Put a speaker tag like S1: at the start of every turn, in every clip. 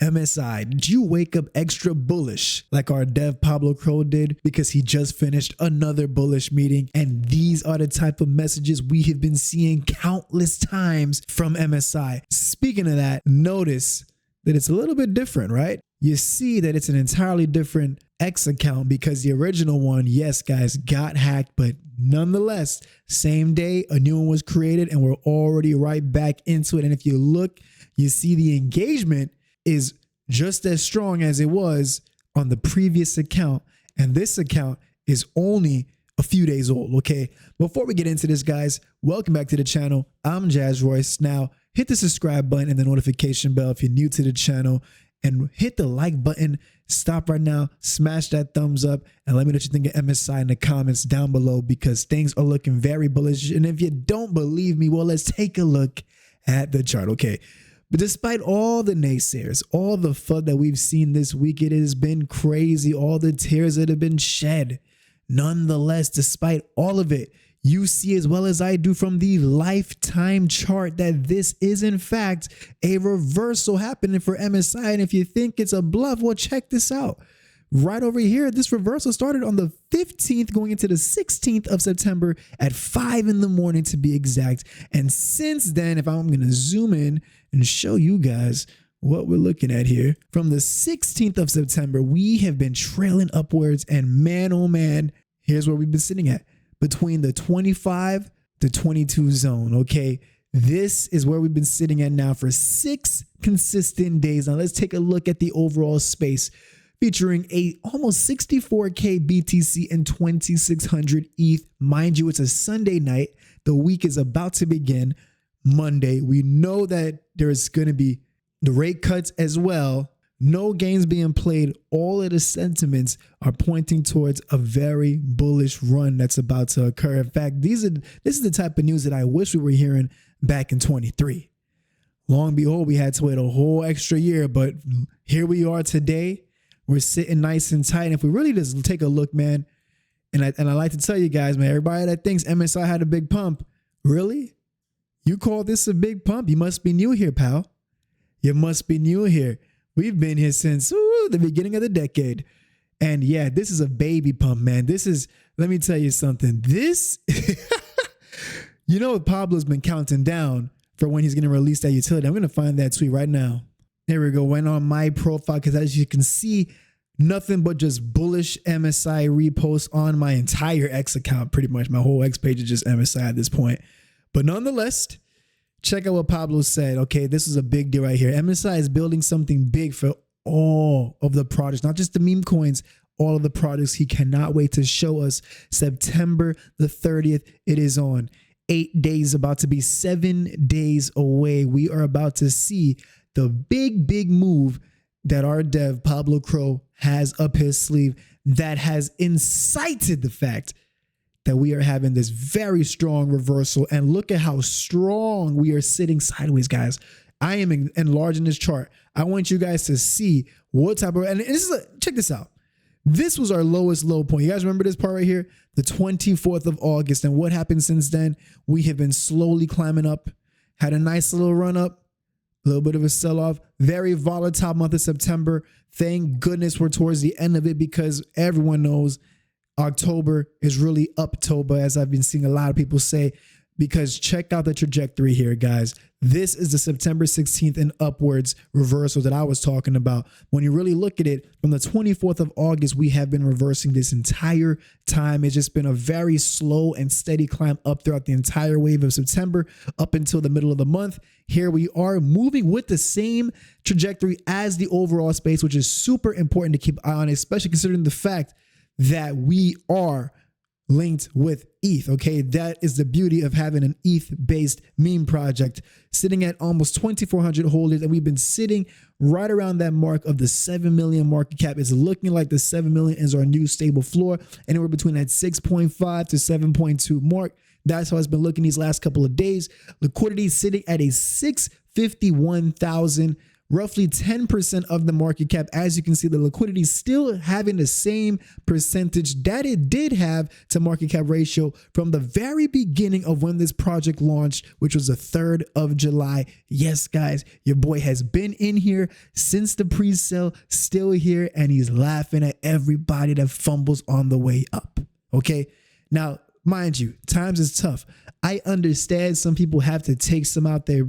S1: MSI, did you wake up extra bullish like our dev Pablo Crow did because he just finished another bullish meeting? And these are the type of messages we have been seeing countless times from MSI. Speaking of that, notice that it's a little bit different, right? You see that it's an entirely different X account because the original one, yes, guys, got hacked, but nonetheless, same day, a new one was created and we're already right back into it. And if you look, you see the engagement is just as strong as it was on the previous account. And this account is only a few days old, okay? Before we get into this, guys, welcome back to the channel. I'm Jazz Royce. Now, hit the subscribe button and the notification bell if you're new to the channel, and hit the like button. Stop right now, smash that thumbs up, and let me know what you think of MSI in the comments down below because things are looking very bullish. And if you don't believe me, well, let's take a look at the chart, okay? But despite all the naysayers, all the FUD that we've seen this week, it has been crazy, all the tears that have been shed. Nonetheless, despite all of it, you see as well as I do from the lifetime chart that this is in fact a reversal happening for MSI. And if you think it's a bluff, well, check this out. Right over here, this reversal started on the 15th going into the 16th of September at 5 in the morning to be exact. And since then, if I'm going to zoom in and show you guys what we're looking at here, from the 16th of September, we have been trailing upwards, and man, oh man, here's where we've been sitting at. Between the 25 to 22 zone, okay? This is where we've been sitting at now for 6 consistent days. Now let's take a look at the overall space featuring a almost 64K BTC and 2,600 ETH. Mind you, it's a Sunday night. The week is about to begin Monday. We know that there's going to be the rate cuts as well. No games being played. All of the sentiments are pointing towards a very bullish run that's about to occur. In fact, this is the type of news that I wish we were hearing back in 23. Long and behold, we had to wait a whole extra year, but here we are today. We're sitting nice and tight. And if we really just take a look, man, and I like to tell you guys, man, everybody that thinks MSI had a big pump, really? You call this a big pump? You must be new here, pal. You must be new here. We've been here since the beginning of the decade. And yeah, this is a baby pump, man. This is, let me tell you something. This, you know, Pablo's been counting down for when he's going to release that utility. I'm going to find that tweet right now. There we go. Went on my profile because as you can see, nothing but just bullish MSI reposts on my entire X account. Pretty much my whole X page is just MSI at this point. But nonetheless, check out what Pablo said. Okay, this is a big deal right here. MSI is building something big for all of the products, not just the meme coins, all of the products. He cannot wait to show us September the 30th. It is on 8 days, about to be 7 days away. We are about to see the big move that our dev Pablo Crow has up his sleeve that has incited the fact that we are having this very strong reversal. And look at how strong we are sitting sideways, guys. I am enlarging this chart. I want you guys to see what type of, and this is check this out. This was our lowest low point. You guys remember this part right here? The 24th of August. And what happened since then? We have been slowly climbing up, had a nice little run up, a little bit of a sell-off, very volatile month of September. Thank goodness we're towards the end of it because everyone knows October is really Uptober, as I've been seeing a lot of people say, because check out the trajectory here, guys. This is the September 16th and upwards reversal that I was talking about. When you really look at it, from the 24th of August, we have been reversing this entire time. It's just been a very slow and steady climb up throughout the entire wave of September up until the middle of the month. Here we are moving with the same trajectory as the overall space, which is super important to keep an eye on, especially considering the fact that we are linked with ETH, okay? That is the beauty of having an ETH-based meme project sitting at almost 2,400 holders, and we've been sitting right around that mark of the 7 million market cap. It's looking like the 7 million is our new stable floor, anywhere between that 6.5 to 7.2 mark. That's how it's been looking these last couple of days. Liquidity sitting at a 651,000 roughly 10% of the market cap. As you can see, the liquidity still having the same percentage that it did have to market cap ratio from the very beginning of when this project launched, which was the 3rd of July. Yes, guys, your boy has been in here since the pre-sale, still here, and he's laughing at everybody that fumbles on the way up. Okay, now, mind you, times is tough. I understand some people have to take some out there,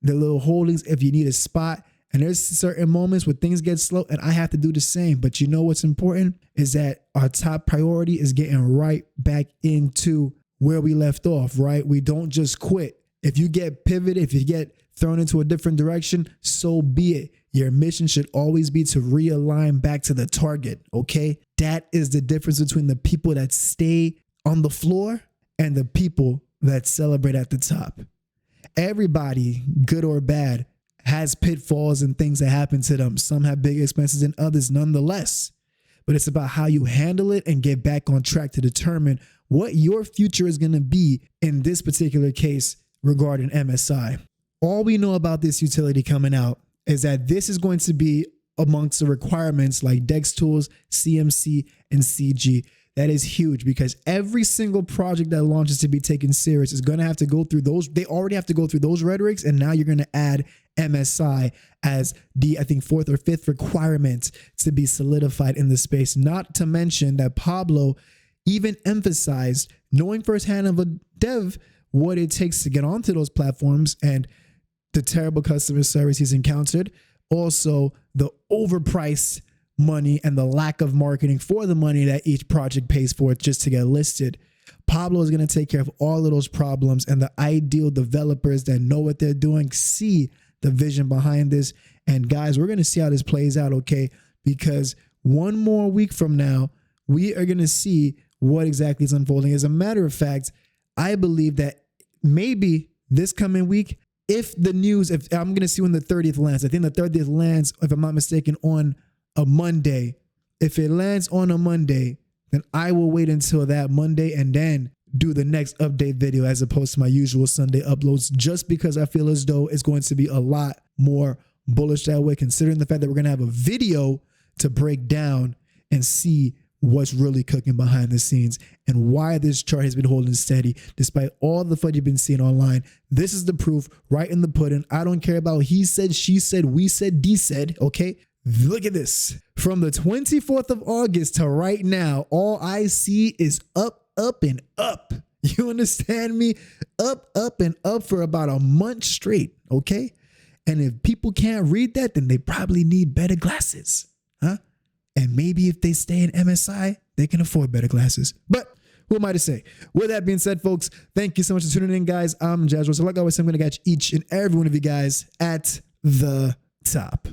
S1: the little holdings if you need a spot. And there's certain moments where things get slow and I have to do the same. But you know what's important is that our top priority is getting right back into where we left off, right? We don't just quit. If you get pivoted, if you get thrown into a different direction, so be it. Your mission should always be to realign back to the target, okay? That is the difference between the people that stay on the floor and the people that celebrate at the top. Everybody, good or bad, has pitfalls and things that happen to them. Some have big expenses than others nonetheless. But it's about how you handle it and get back on track to determine what your future is going to be in this particular case regarding MSI. All we know about this utility coming out is that this is going to be amongst the requirements like DEX tools, CMC, and CG. That is huge because every single project that launches to be taken serious is going to have to go through those. They already have to go through those rhetorics. And now you're going to add MSI as the, I think, 4th or 5th requirement to be solidified in the space. Not to mention that Pablo even emphasized, knowing firsthand of a dev, what it takes to get onto those platforms and the terrible customer service he's encountered. Also, the overpriced money and the lack of marketing for the money that each project pays for just to get listed. Pablo is going to take care of all of those problems, and the ideal developers that know what they're doing see the vision behind this. And guys, we're going to see how this plays out, okay? Because one more week from now, we are going to see what exactly is unfolding. As a matter of fact, I believe that maybe this coming week, if I'm going to see when the 30th lands. I think the 30th lands, if I'm not mistaken, on a Monday. If it lands on a Monday, then I will wait until that Monday and then do the next update video as opposed to my usual Sunday uploads, just because I feel as though it's going to be a lot more bullish that way, considering the fact that we're going to have a video to break down and see what's really cooking behind the scenes and why this chart has been holding steady despite all the FUD you've been seeing online. This is the proof right in the pudding. I don't care about he said, she said, we said, D said, okay? Look at this. From the 24th of August to right now, all I see is up, up, and up. You understand me? Up, up, and up for about a month straight, okay? And if people can't read that, then they probably need better glasses, huh? And maybe if they stay in MSI, they can afford better glasses. But who am I to say? With that being said, folks, thank you so much for tuning in, guys. I'm Jazz. So like always, I'm going to catch each and every one of you guys at the top.